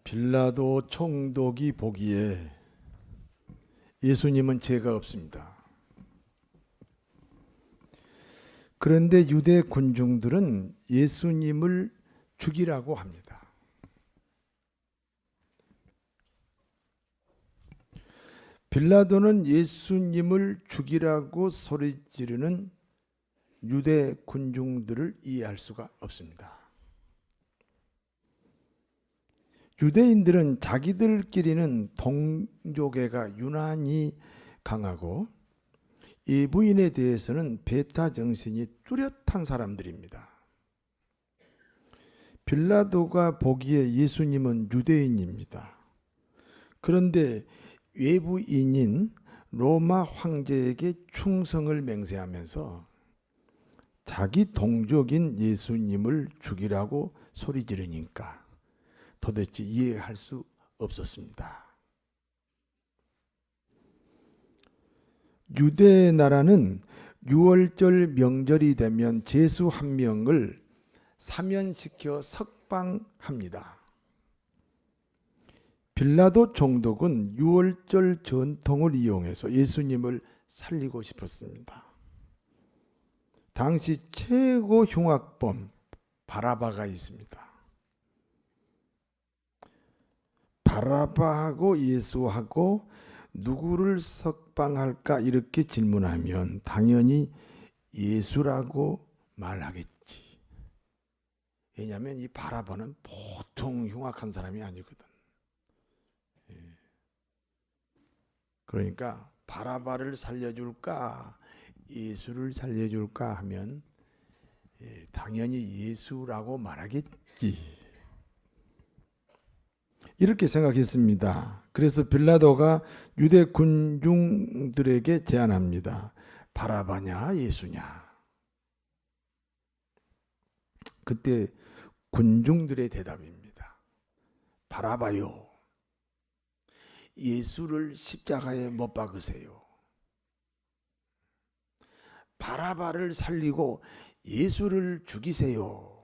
빌라도 총독이 보기에 예수님은 죄가 없습니다. 그런데 유대 군중들은 예수님을 죽이라고 합니다. 빌라도는 예수님을 죽이라고 소리 지르는 유대 군중들을 이해할 수가 없습니다. 유대인들은 자기들끼리는 동족애가 유난히 강하고 이 부인에 대해서는 배타 정신이 뚜렷한 사람들입니다. 빌라도가 보기에 예수님은 유대인입니다. 그런데 외부인인 로마 황제에게 충성을 맹세하면서 자기 동족인 예수님을 죽이라고 소리 지르니까 도대체 이해할 수 없었습니다. 유대 나라는 유월절 명절이 되면 제수 한 명을 사면시켜 석방합니다. 빌라도 총독은 유월절 전통을 이용해서 예수님을 살리고 싶었습니다. 당시 최고 흉악범 바라바가 있습니다. 바라바하고 예수하고 누구를 석방할까 이렇게 질문하면 당연히 예수라고 말하겠지. 왜냐하면 이 바라바는 보통 흉악한 사람이 아니거든. 그러니까 바라바를 살려줄까 예수를 살려줄까 하면 당연히 예수라고 말하겠지. 이렇게 생각했습니다. 그래서 빌라도가 유대 군중들에게 제안합니다. 바라바냐 예수냐. 그때 군중들의 대답입니다. 바라바요. 예수를 십자가에 못 박으세요. 바라바를 살리고 예수를 죽이세요.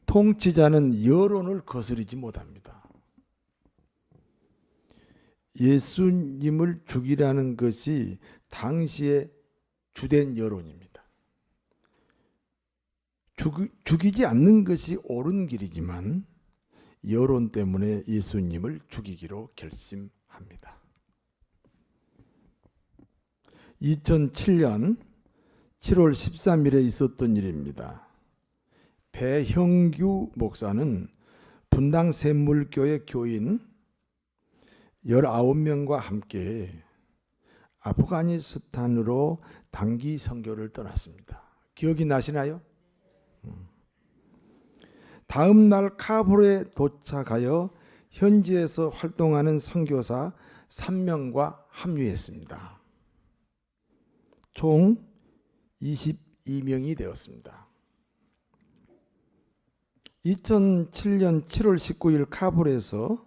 통치자는 여론을 거스르지 못합니다. 예수님을 죽이라는 것이 당시의 주된 여론입니다. 죽이지 않는 것이 옳은 길이지만 여론 때문에 예수님을 죽이기로 결심합니다. 2007년 7월 13일에 있었던 일입니다. 배형규 목사는 분당 샘물교회 교인 19명과 함께 아프가니스탄으로 단기 선교를 떠났습니다. 기억이 나시나요? 다음 날 카불에 도착하여 현지에서 활동하는 선교사 3명과 합류했습니다. 총 22명이 되었습니다. 2007년 7월 19일 카불에서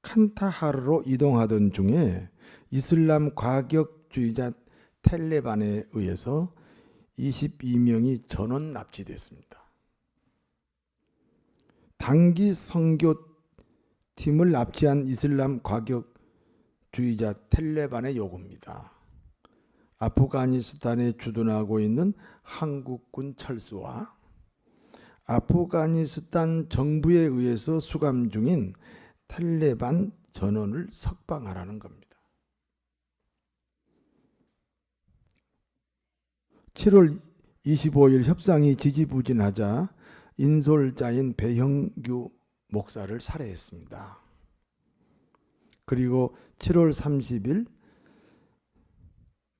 칸타하르로 이동하던 중에 이슬람 과격주의자 텔레반에 의해서 22명이 전원 납치됐습니다. 단기 선교팀을 납치한 이슬람 과격주의자 텔레반의 요구입니다. 아프가니스탄에 주둔하고 있는 한국군 철수와 아프가니스탄 정부에 의해서 수감 중인 탈레반 전원을 석방하라는 겁니다. 7월 25일 협상이 지지부진하자 인솔자인 배형규 목사를 살해했습니다. 그리고 7월 30일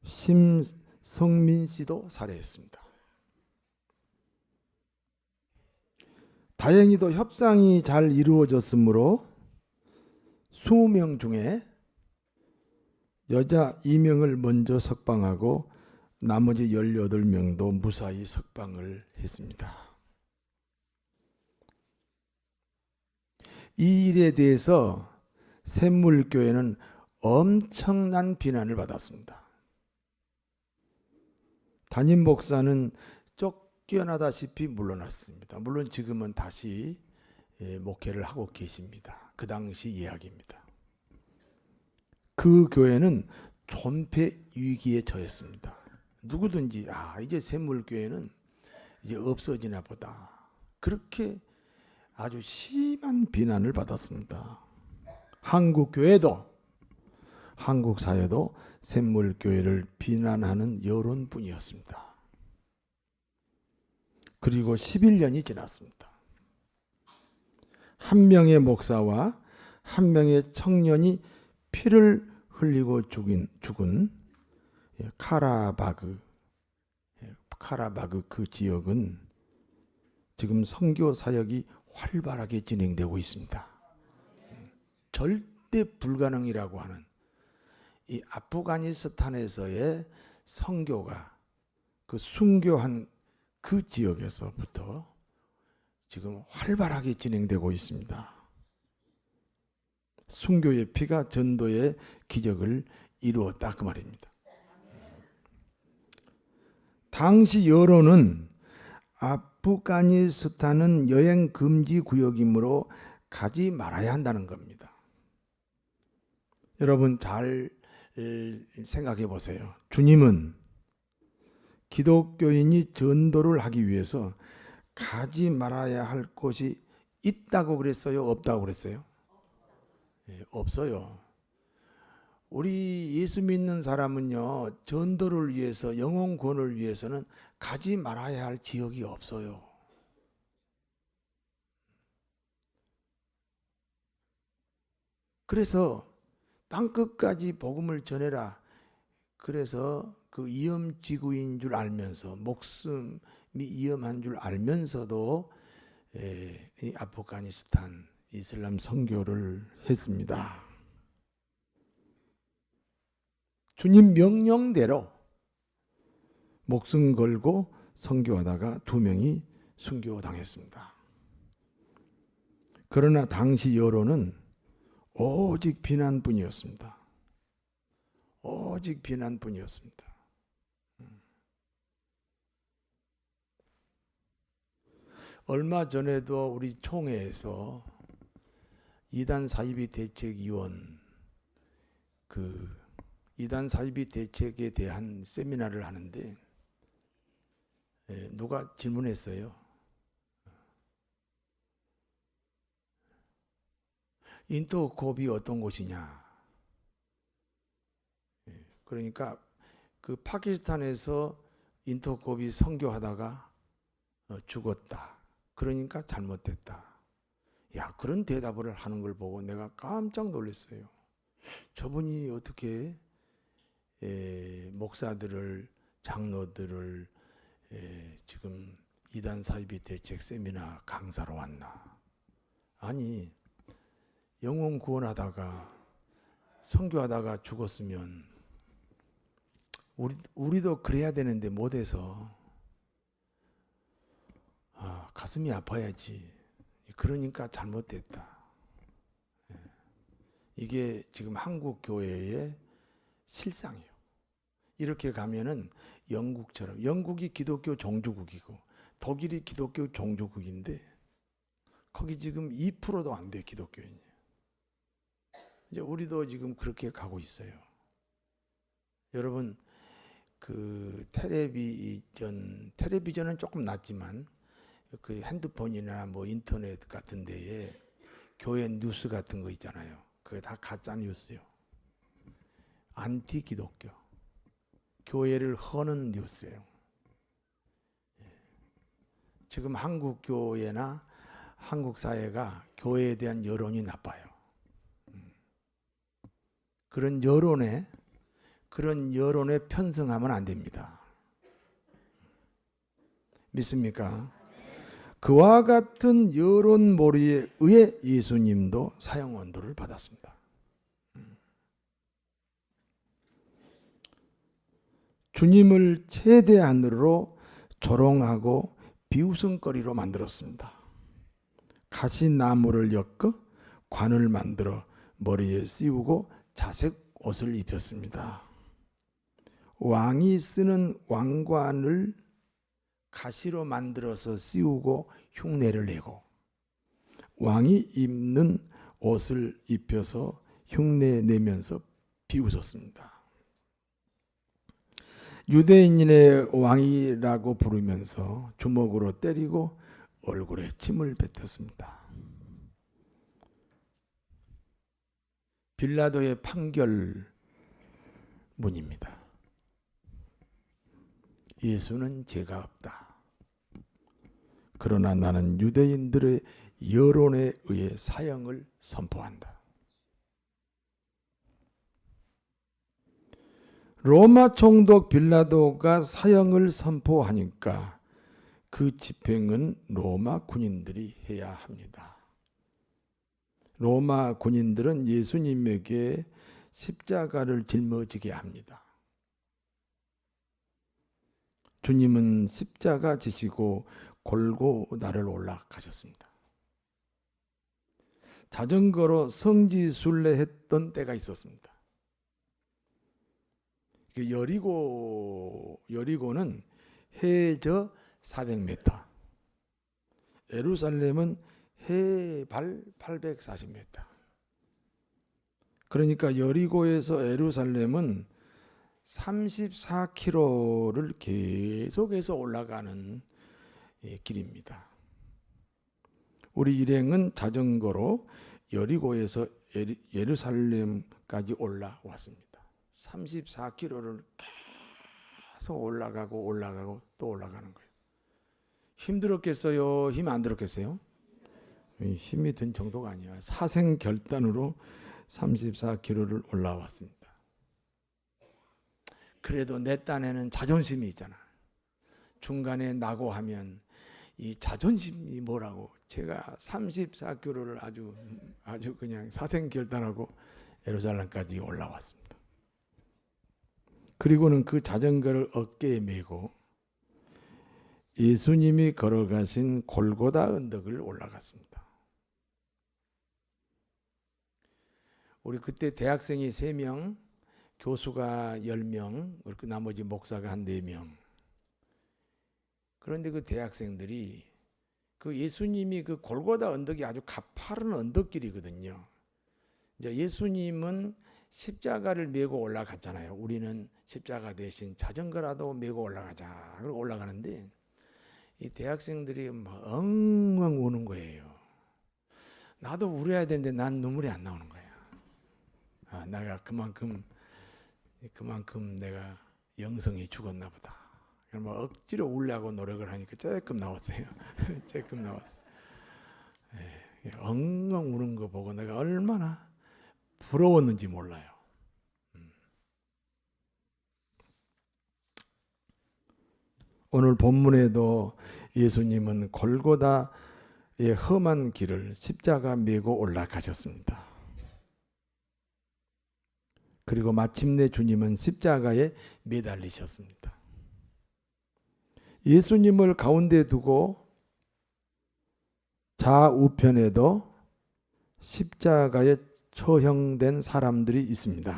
심성민 씨도 살해했습니다. 다행히도 협상이 잘 이루어졌으므로 20명 중에 여자 2명을 먼저 석방하고 나머지 18명도 무사히 석방을 했습니다. 이 일에 대해서 샘물교회는 엄청난 비난을 받았습니다. 담임 목사는 뛰어나다시피 물러났습니다. 물론 지금은 다시 목회를 하고 계십니다. 그 당시 이야기입니다. 그 교회는 존폐 위기에 처했습니다. 누구든지 이제 샘물교회는 이제 없어지나 보다, 그렇게 아주 심한 비난을 받았습니다. 한국 교회도, 한국 사회도 샘물교회를 비난하는 여론뿐이었습니다. 그리고 11년이 지났습니다. 한 명의 목사와 한 명의 청년이 피를 흘리고 죽은 카라바그 그 지역은 지금 선교 사역이 활발하게 진행되고 있습니다. 절대 불가능이라고 하는 이 아프가니스탄에서의 선교가 그 순교한 그 지역에서부터 지금 활발하게 진행되고 있습니다. 순교의 피가 전도의 기적을 이루었다, 그 말입니다. 당시 여론은 아프가니스탄은 여행 금지 구역이므로 가지 말아야 한다는 겁니다. 여러분 잘 생각해 보세요. 주님은 기독교인이 전도를 하기 위해서 가지 말아야 할 곳이 있다고 그랬어요? 없다고 그랬어요? 없어요. 우리 예수 믿는 사람은요, 전도를 위해서, 영혼 구원을 위해서는 가지 말아야 할 지역이 없어요. 그래서 땅끝까지 복음을 전해라. 그래서 그 위험지구인 줄 알면서, 목숨이 위험한 줄 알면서도 이 아프가니스탄 이슬람 선교를 했습니다. 주님 명령대로 목숨 걸고 선교하다가 2명이 순교당했습니다. 그러나 당시 여론은 오직 비난뿐이었습니다. 오직 비난뿐이었습니다. 얼마 전에도 우리 총회에서 이단 사이비 대책위원 이단 사이비 대책에 대한 세미나를 하는데 누가 질문했어요. 인터콥이 어떤 곳이냐. 그러니까 그 파키스탄에서 인터콥이 선교하다가 죽었다. 그러니까 잘못됐다. 야, 그런 대답을 하는 걸 보고 내가 깜짝 놀랐어요. 저분이 어떻게 목사들을, 장로들을 지금 이단 사이비 대책 세미나 강사로 왔나. 아니, 영혼 구원하다가 선교하다가 죽었으면 우리도 그래야 되는데 못해서 가슴이 아파야지. 그러니까 잘못됐다. 이게 지금 한국 교회의 실상이에요. 이렇게 가면은 영국처럼, 영국이 기독교 종주국이고 독일이 기독교 종주국인데 거기 지금 2%도 안 돼, 기독교인이. 이제 우리도 지금 그렇게 가고 있어요. 여러분, 그 텔레비전은 조금 낫지만 그 핸드폰이나 뭐 인터넷 같은 데에 교회 뉴스 같은 거 있잖아요. 그게 다 가짜 뉴스예요. 안티 기독교, 교회를 허는 뉴스예요. 지금 한국 교회나 한국 사회가 교회에 대한 여론이 나빠요. 그런 여론에 편승하면 안 됩니다. 믿습니까? 그와 같은 여론몰이에 의해 예수님도 사형원도를 받았습니다. 주님을 최대한으로 조롱하고 비웃음거리로 만들었습니다. 가시나무를 엮어 관을 만들어 머리에 씌우고 자색 옷을 입혔습니다. 왕이 쓰는 왕관을 가시로 만들어서 씌우고 흉내를 내고 왕이 입는 옷을 입혀서 흉내 내면서 비웃었습니다. 유대인의 왕이라고 부르면서 주먹으로 때리고 얼굴에 침을 뱉었습니다. 빌라도의 판결문입니다. 예수는 죄가 없다. 그러나 나는 유대인들의 여론에 의해 사형을 선포한다. 로마 총독 빌라도가 사형을 선포하니까 그 집행은 로마 군인들이 해야 합니다. 로마 군인들은 예수님에게 십자가를 짊어지게 합니다. 주님은 십자가 지시고 골고다를 올라가셨습니다. 자전거로 성지순례했던 때가 있었습니다. 여리고는 해저 400m, 예루살렘은 해발 840m. 그러니까 여리고에서 예루살렘은 34km를 계속해서 올라가는 길입니다. 우리 일행은 자전거로 여리고에서 예루살렘까지 올라왔습니다. 34km를 계속 올라가고 또 올라가는 거예요. 힘들었겠어요? 힘 안 들었겠어요? 힘이 든 정도가 아니에요. 사생결단으로 34km를 올라왔습니다. 그래도 내 딴에는 자존심이 있잖아. 중간에 나고 하면 이 자존심이 뭐라고. 제가 34km를 아주 그냥 사생결단하고 예루살렘까지 올라왔습니다. 그리고는 그 자전거를 어깨에 메고 예수님이 걸어가신 골고다 언덕을 올라갔습니다. 우리 그때 대학생이 3명, 교수가 10명, 그리고 나머지 목사가 한 4명. 그런데 그 대학생들이 그 예수님이 그 골고다 언덕이 아주 가파른 언덕길이거든요. 이제 예수님은 십자가를 메고 올라갔잖아요. 우리는 십자가 대신 자전거라도 메고 올라가자. 그러고 올라가는데 이 대학생들이 막 엉엉 우는 거예요. 나도 울어야 되는데 난 눈물이 안 나오는 거야. 내가 그만큼 내가 영성이 죽었나 보다. 그럼 억지로 울려고 노력을 하니까 조금 나왔어요. 조금 나왔어. 엉엉 우는 거 보고 내가 얼마나 부러웠는지 몰라요. 오늘 본문에도 예수님은 골고다의 험한 길을 십자가 메고 올라가셨습니다. 그리고 마침내 주님은 십자가에 매달리셨습니다. 예수님을 가운데 두고 좌우편에도 십자가에 처형된 사람들이 있습니다.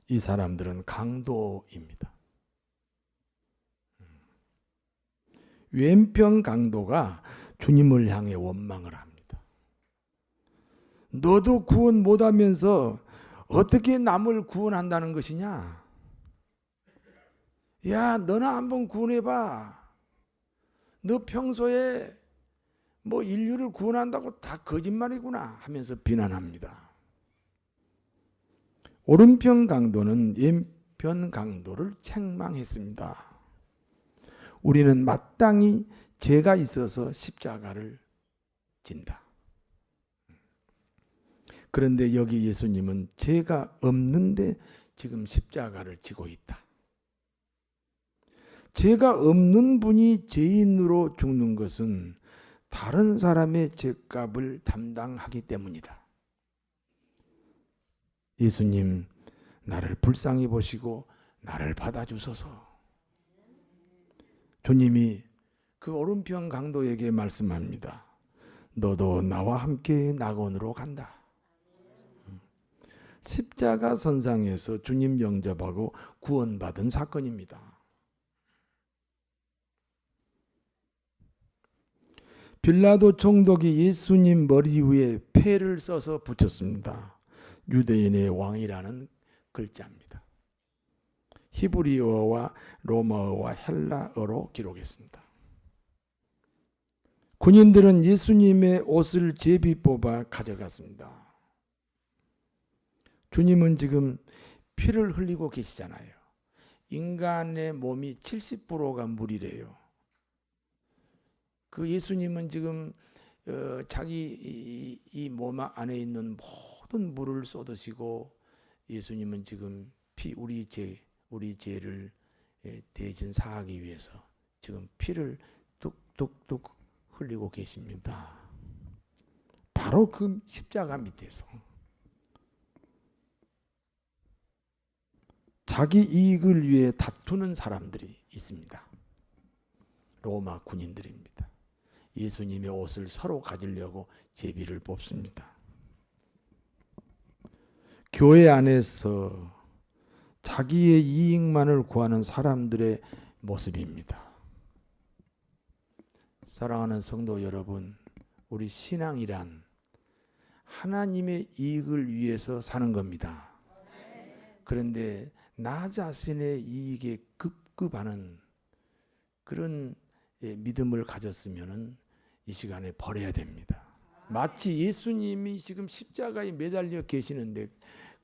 이 사람들은 강도입니다. 왼편 강도가 주님을 향해 원망을 합니다. 너도 구원 못하면서 어떻게 남을 구원한다는 것이냐? 야, 너나 한번 구원해봐. 너 평소에 뭐 인류를 구원한다고 다 거짓말이구나 하면서 비난합니다. 오른편 강도는 왼편 강도를 책망했습니다. 우리는 마땅히 죄가 있어서 십자가를 진다. 그런데 여기 예수님은 죄가 없는데 지금 십자가를 지고 있다. 죄가 없는 분이 죄인으로 죽는 것은 다른 사람의 죄값을 담당하기 때문이다. 예수님, 나를 불쌍히 보시고 나를 받아주소서. 주님이 그 오른편 강도에게 말씀합니다. 너도 나와 함께 낙원으로 간다. 십자가 선상에서 주님 영접하고 구원받은 사건입니다. 빌라도 총독이 예수님 머리 위에 패를 써서 붙였습니다. 유대인의 왕이라는 글자입니다. 히브리어와 로마어와 헬라어로 기록했습니다. 군인들은 예수님의 옷을 제비 뽑아 가져갔습니다. 주님은 지금 피를 흘리고 계시잖아요. 인간의 몸이 70%가 물이래요. 그 예수님은 지금 자기 이 몸 안에 있는 모든 물을 쏟으시고 예수님은 지금 우리 죄를 대신 사하기 위해서 지금 피를 뚝뚝뚝 흘리고 계십니다. 바로 그 십자가 밑에서 자기 이익을 위해 다투는 사람들이 있습니다. 로마 군인들입니다. 예수님의 옷을 서로 가지려고 제비를 뽑습니다. 교회 안에서 자기의 이익만을 구하는 사람들의 모습입니다. 사랑하는 성도 여러분, 우리 신앙이란 하나님의 이익을 위해서 사는 겁니다. 그런데 나 자신의 이익에 급급하는 그런 믿음을 가졌으면 이 시간에 버려야 됩니다. 마치 예수님이 지금 십자가에 매달려 계시는데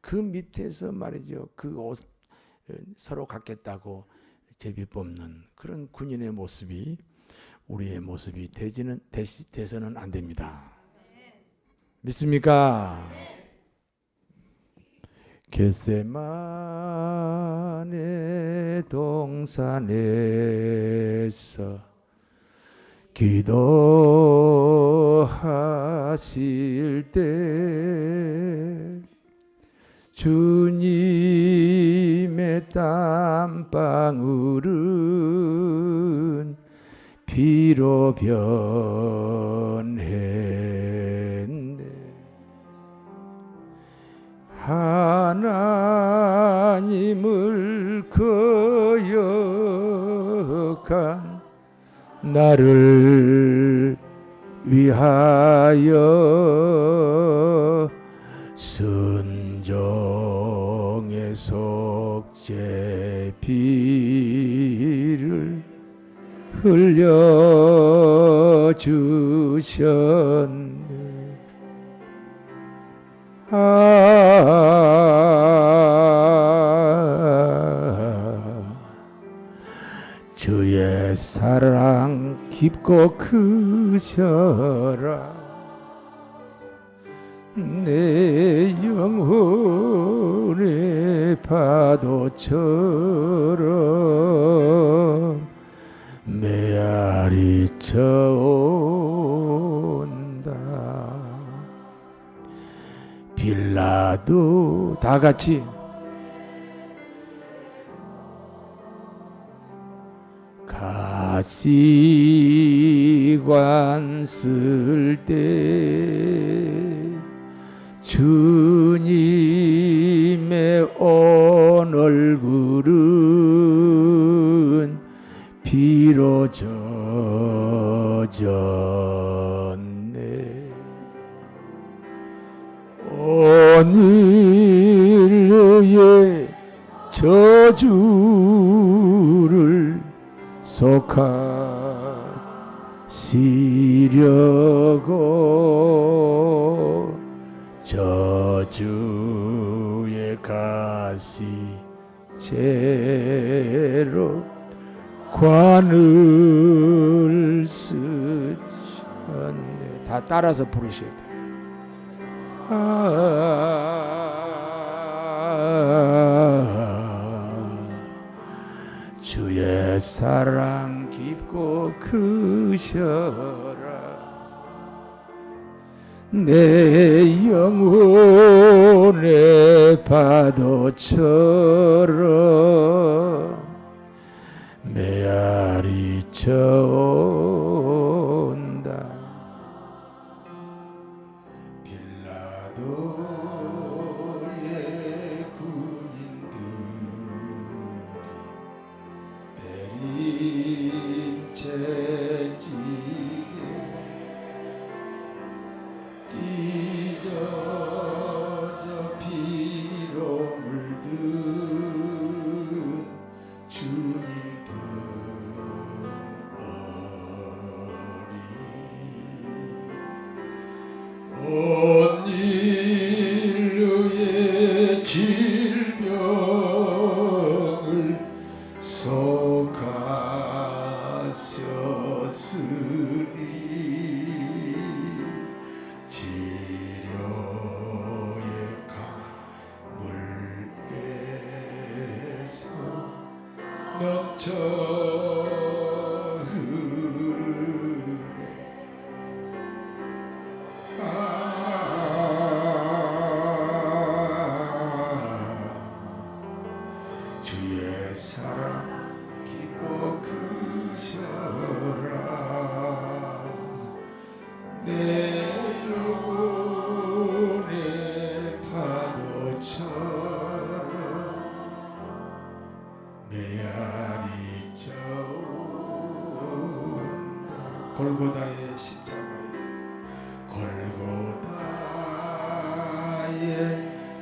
그 밑에서 말이죠. 그 옷 서로 갖겠다고 제비 뽑는 그런 군인의 모습이 우리의 모습이 되서는 안 됩니다. 믿습니까? 겟세마네 동산에서 기도하실 때 주님의 땀방울은 피로 변했네. 하나님을 거역한 나를 위하여 순종의 속죄 피를 흘려주셨네. 주의 사랑 깊고 크셔라. 내 영혼의 파도처럼 메아리쳐 온다. 빌라도 다 같이 가시관 쓸 때 주님의 온 얼굴은 피로 젖었네. 온 인류의 저주를 속하시려고 저주의 가시제로 관을 쓰셨네. 다 따라서 부르셔야 돼요. 주의 사랑 깊고 크셔라. 내 영혼의 파도처럼 메아리쳐 온다. 빌라도의 군인들이 내린 채찍에 주의 사랑 깊고 크셔라 내 영혼의 파도처럼 메아리 저온다 골고다의 십자가에 골고다의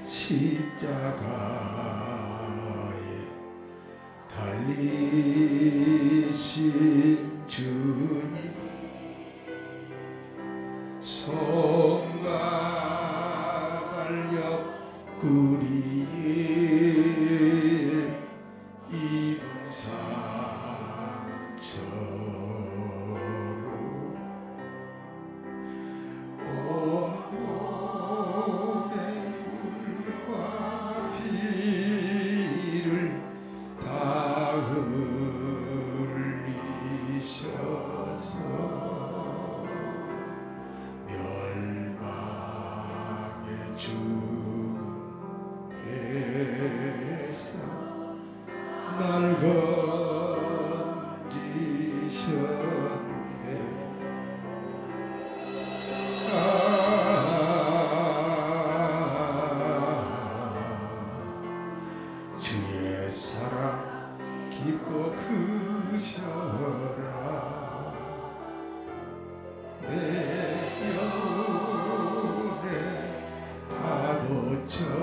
십자가에 달리신 주님 손과 옆구리에 입은 상처로 온몸에 물과 피를 다 흘리셔서 멸망의 죽음에서 날 건지셨네 주의 사랑 깊고 크셔라 내 영혼의 파도처럼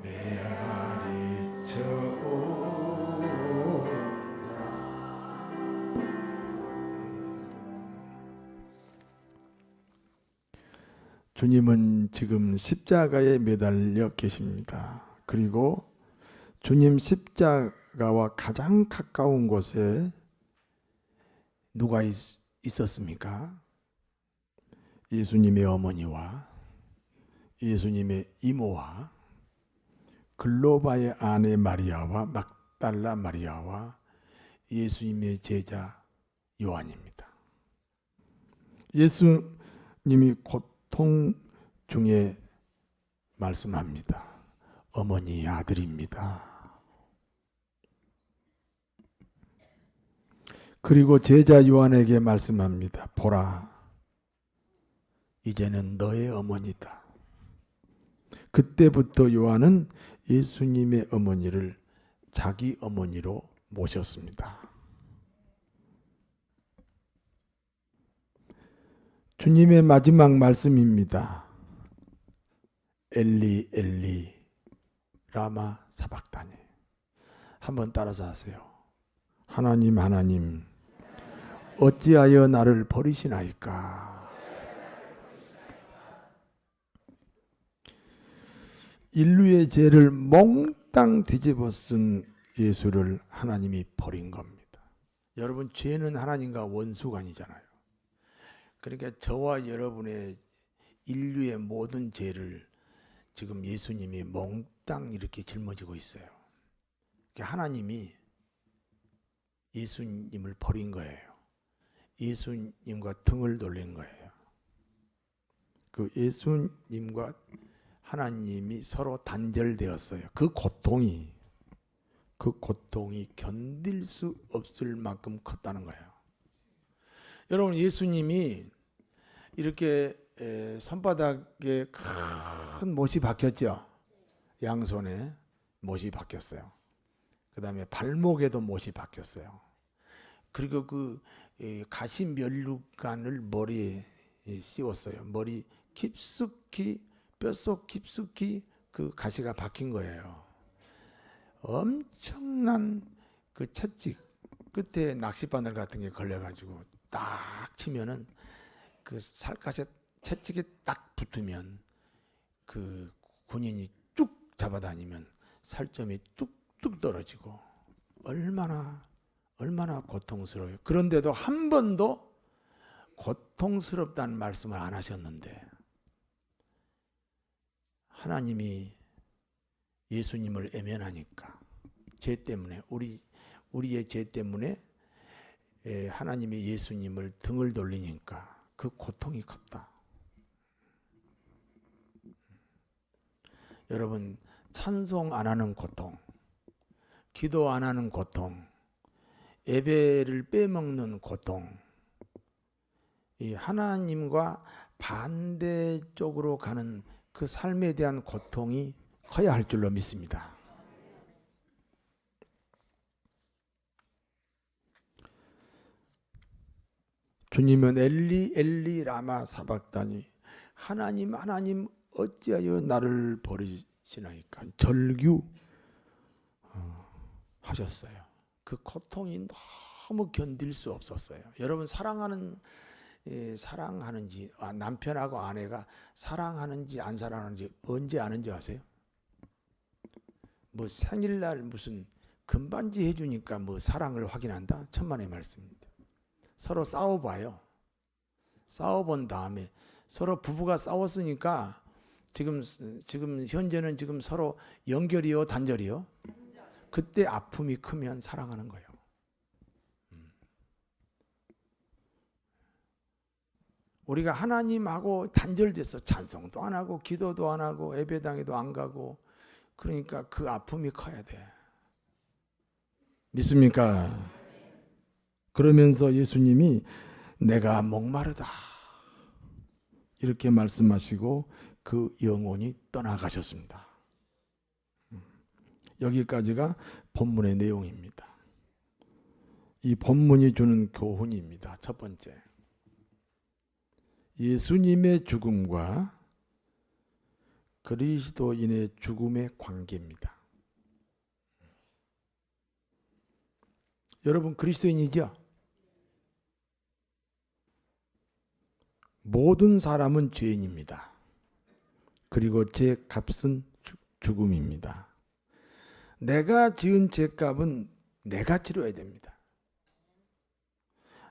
메아리 저온다 주님은 지금 십자가에 매달려 계십니다. 그리고 주님 십자가와 가장 가까운 곳에 누가 있었습니까? 예수님의 어머니와 예수님의 이모와 글로바의 아내 마리아와 막달라 마리아와 예수님의 제자 요한입니다. 예수님이 고통 중에 말씀합니다. 어머니 아들입니다. 그리고 제자 요한에게 말씀합니다. 보라, 이제는 너의 어머니다. 그때부터 요한은 예수님의 어머니를 자기 어머니로 모셨습니다. 주님의 마지막 말씀입니다. 엘리 엘리 라마 사박다니. 한번 따라서 하세요. 하나님 하나님 어찌하여 나를 버리시나이까. 인류의 죄를 몽땅 뒤집어 쓴 예수를 하나님이 버린 겁니다. 여러분, 죄는 하나님과 원수가 아니잖아요. 그러니까 저와 여러분의 인류의 모든 죄를 지금 예수님이 몽땅 이렇게 짊어지고 있어요. 하나님이 예수님을 버린 거예요. 예수님과 등을 돌린 거예요. 그 예수님과 하나님이 서로 단절되었어요. 그 고통이 견딜 수 없을 만큼 컸다는 거예요. 여러분, 예수님이 이렇게 손바닥에 큰 못이 박혔죠. 양손에 못이 박혔어요. 그 다음에 발목에도 못이 박혔어요. 그리고 그 가시 면류관을 머리에 씌웠어요. 머리 깊숙이, 뼛속 깊숙이 그 가시가 박힌 거예요. 엄청난 그 채찍, 끝에 낚싯바늘 같은 게 걸려가지고 딱 치면은 그 살갗에 채찍이 딱 붙으면 그 군인이 쭉 잡아다니면 살점이 뚝뚝 떨어지고 얼마나 고통스러워요. 그런데도 한 번도 고통스럽다는 말씀을 안 하셨는데 하나님이 예수님을 애면하니까, 죄 때문에, 우리의 죄 때문에 하나님의 예수님을 등을 돌리니까 그 고통이 컸다. 여러분, 찬송 안 하는 고통, 기도 안 하는 고통, 예배를 빼먹는 고통, 이 하나님과 반대쪽으로 가는 그 삶에 대한 고통이 커야 할 줄로 믿습니다. 주님은 엘리 엘리 라마 사박다니, 하나님 하나님 어찌하여 나를 버리시나이까 절규 하셨어요. 그 고통이 너무 견딜 수 없었어요. 여러분, 사랑하는지, 남편하고 아내가 사랑하는지 안 사랑하는지 언제 아는지 아세요? 뭐 생일날 무슨 금반지 해주니까 뭐 사랑을 확인한다? 천만의 말씀입니다. 서로 싸워봐요. 싸워본 다음에 서로 부부가 싸웠으니까 지금 현재는 지금 서로 연결이요, 단절이요? 그때 아픔이 크면 사랑하는 거예요. 우리가 하나님하고 단절돼서 찬송도 안 하고 기도도 안 하고 예배당에도 안 가고, 그러니까 그 아픔이 커야 돼. 믿습니까? 그러면서 예수님이 내가 목마르다 이렇게 말씀하시고 그 영혼이 떠나가셨습니다. 여기까지가 본문의 내용입니다. 이 본문이 주는 교훈입니다. 첫 번째, 예수님의 죽음과 그리스도인의 죽음의 관계입니다. 여러분, 그리스도인이죠? 모든 사람은 죄인입니다. 그리고 죄 값은 죽음입니다. 내가 지은 죄값은 내가 치러야 됩니다.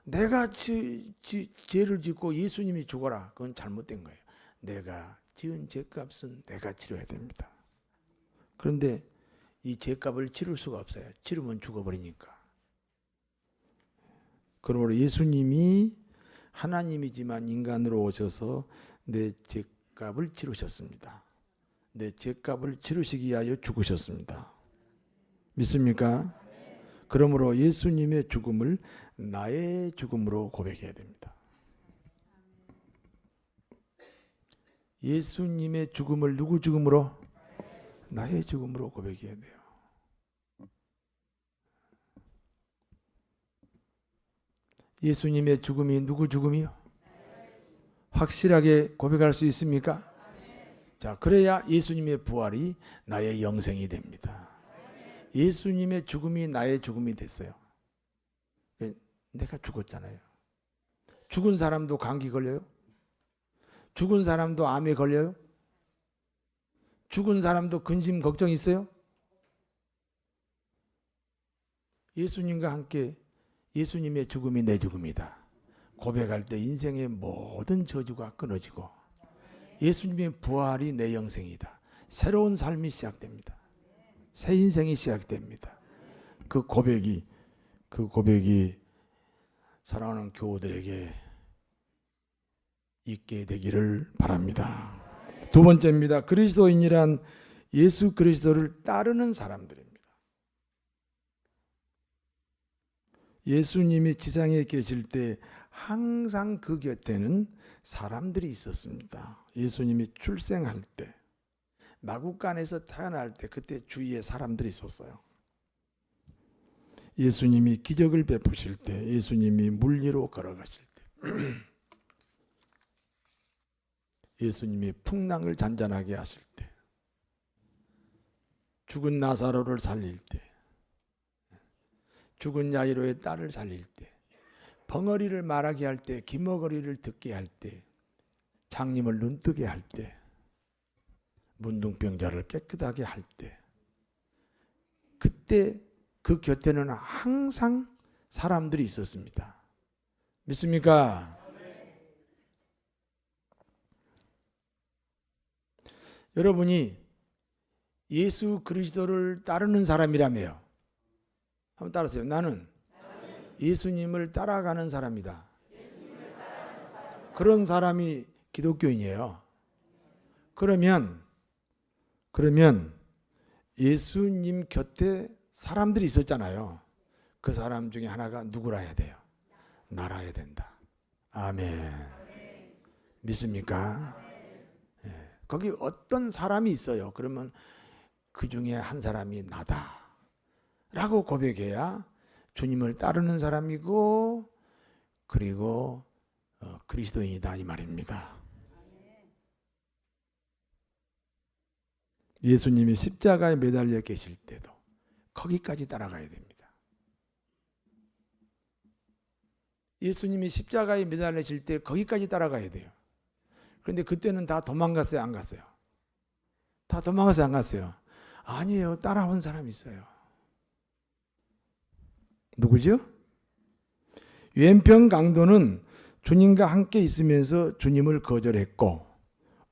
내가 죄를 짓고 예수님이 죽어라, 그건 잘못된 거예요. 내가 지은 죄값은 내가 치러야 됩니다. 그런데 이 죄값을 치를 수가 없어요. 치르면 죽어버리니까. 그러므로 예수님이 하나님이지만 인간으로 오셔서 내 죄값을 치르셨습니다. 내 죄값을 치르시기 위하여 죽으셨습니다. 믿습니까? 그러므로 예수님의 죽음을 나의 죽음으로 고백해야 됩니다. 예수님의 죽음을 누구 죽음으로? 나의 죽음으로 고백해야 돼요. 예수님의 죽음이 누구 죽음이요? 확실하게 고백할 수 있습니까? 자, 그래야 예수님의 부활이 나의 영생이 됩니다. 예수님의 죽음이 나의 죽음이 됐어요. 내가 죽었잖아요. 죽은 사람도 감기 걸려요? 죽은 사람도 암에 걸려요? 죽은 사람도 근심 걱정 있어요? 예수님과 함께 예수님의 죽음이 내 죽음이다 고백할 때 인생의 모든 저주가 끊어지고 예수님의 부활이 내 영생이다, 새로운 삶이 시작됩니다. 새 인생이 시작됩니다. 그 고백이 사랑하는 교우들에게 있게 되기를 바랍니다. 두 번째입니다. 그리스도인이란 예수 그리스도를 따르는 사람들입니다. 예수님이 지상에 계실 때 항상 그 곁에는 사람들이 있었습니다. 예수님이 출생할 때, 마구간에서 태어날 때 그때 주위에 사람들이 있었어요. 예수님이 기적을 베푸실 때, 예수님이 물 위로 걸어가실 때, 예수님이 풍랑을 잔잔하게 하실 때, 죽은 나사로를 살릴 때, 죽은 야이로의 딸을 살릴 때, 벙어리를 말하게 할 때, 기머거리를 듣게 할 때, 장님을 눈뜨게 할 때, 문둥병자를 깨끗하게 할 때, 그때 그 곁에는 항상 사람들이 있었습니다. 믿습니까? 여러분이 예수 그리스도를 따르는 사람이라며요. 한번 따라하세요. 나는 예수님을 따라가는 사람이다. 그런 사람이 기독교인이에요. 그러면 예수님 곁에 사람들이 있었잖아요. 그 사람 중에 하나가 누구라 해야 돼요? 나라 해야 된다. 아멘. 믿습니까? 예. 거기 어떤 사람이 있어요. 그러면 그 중에 한 사람이 나다 라고 고백해야 주님을 따르는 사람이고 그리고 그리스도인이다 이 말입니다. 예수님이 십자가에 매달려 계실 때도 거기까지 따라가야 됩니다. 예수님이 십자가에 매달리실 때 거기까지 따라가야 돼요. 그런데 그때는 다 도망갔어요? 안 갔어요? 다 도망갔어요? 안 갔어요? 아니에요. 따라온 사람이 있어요. 누구죠? 왼편 강도는 주님과 함께 있으면서 주님을 거절했고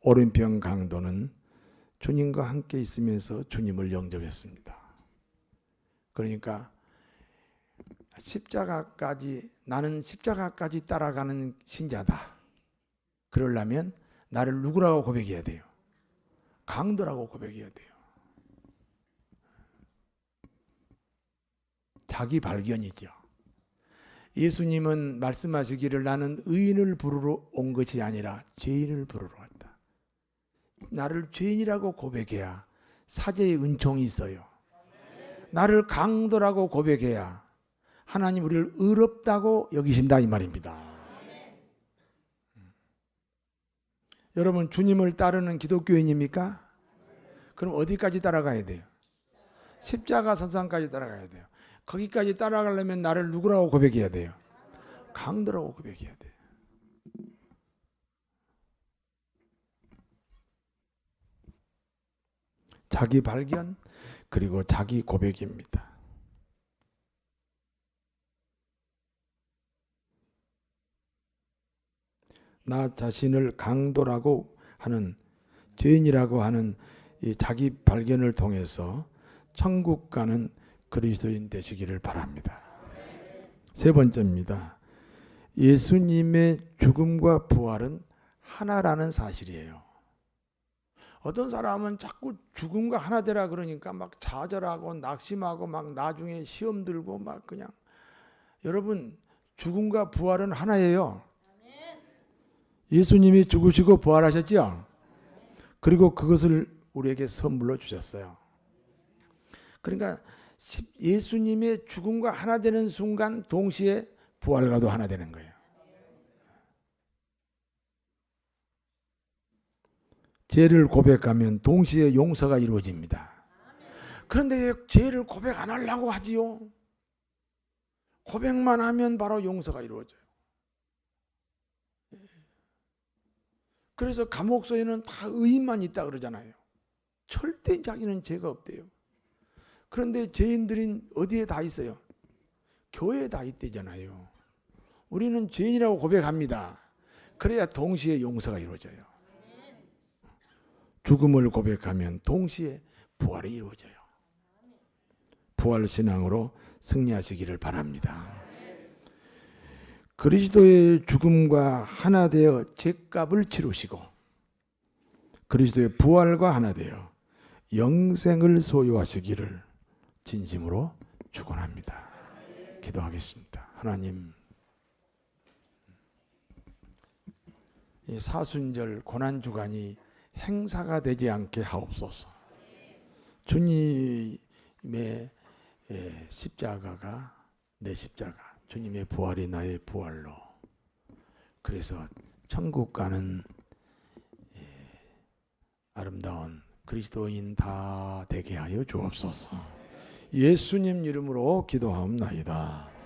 오른편 강도는 주님과 함께 있으면서 주님을 영접했습니다. 그러니까 나는 십자가까지 따라가는 신자다. 그러려면 나를 누구라고 고백해야 돼요? 강도라고 고백해야 돼요. 자기 발견이죠. 예수님은 말씀하시기를 나는 의인을 부르러 온 것이 아니라 죄인을 부르러 왔다. 나를 죄인이라고 고백해야 사죄의 은총이 있어요. 나를 강도라고 고백해야 하나님 우리를 의롭다고 여기신다 이 말입니다. 여러분 주님을 따르는 기독교인입니까? 그럼 어디까지 따라가야 돼요? 십자가 선상까지 따라가야 돼요. 거기까지 따라가려면 나를 누구라고 고백해야 돼요? 강도라고 고백해야 돼요. 자기 발견 그리고 자기 고백입니다. 나 자신을 강도라고 하는 죄인이라고 하는 이 자기 발견을 통해서 천국 가는 그리스도인 되시기를 바랍니다. 세 번째입니다. 예수님의 죽음과 부활은 하나라는 사실이에요. 어떤 사람은 자꾸 죽음과 하나 되라 그러니까 막 좌절하고 낙심하고 막 나중에 시험 들고 막 그냥 여러분 죽음과 부활은 하나예요. 예수님이 죽으시고 부활하셨죠? 그리고 그것을 우리에게 선물로 주셨어요. 그러니까 예수님의 죽음과 하나 되는 순간 동시에 부활과도 하나 되는 거예요. 죄를 고백하면 동시에 용서가 이루어집니다. 그런데 죄를 고백 안 하려고 하지요. 고백만 하면 바로 용서가 이루어져요. 그래서 감옥소에는 다 의인만 있다 그러잖아요. 절대 자기는 죄가 없대요. 그런데 죄인들은 어디에 다 있어요? 교회에 다 있대잖아요. 우리는 죄인이라고 고백합니다. 그래야 동시에 용서가 이루어져요. 죽음을 고백하면 동시에 부활이 이루어져요. 부활신앙으로 승리하시기를 바랍니다. 그리스도의 죽음과 하나 되어 죄값을 치르시고 그리스도의 부활과 하나 되어 영생을 소유하시기를 진심으로 축원합니다. 기도하겠습니다. 하나님, 이 사순절 고난주간이 행사가 되지 않게 하옵소서. 주님의 십자가가 내 십자가, 주님의 부활이 나의 부활로, 그래서 천국 가는 아름다운 그리스도인 다 되게 하여 주옵소서. 예수님 이름으로 기도하옵나이다.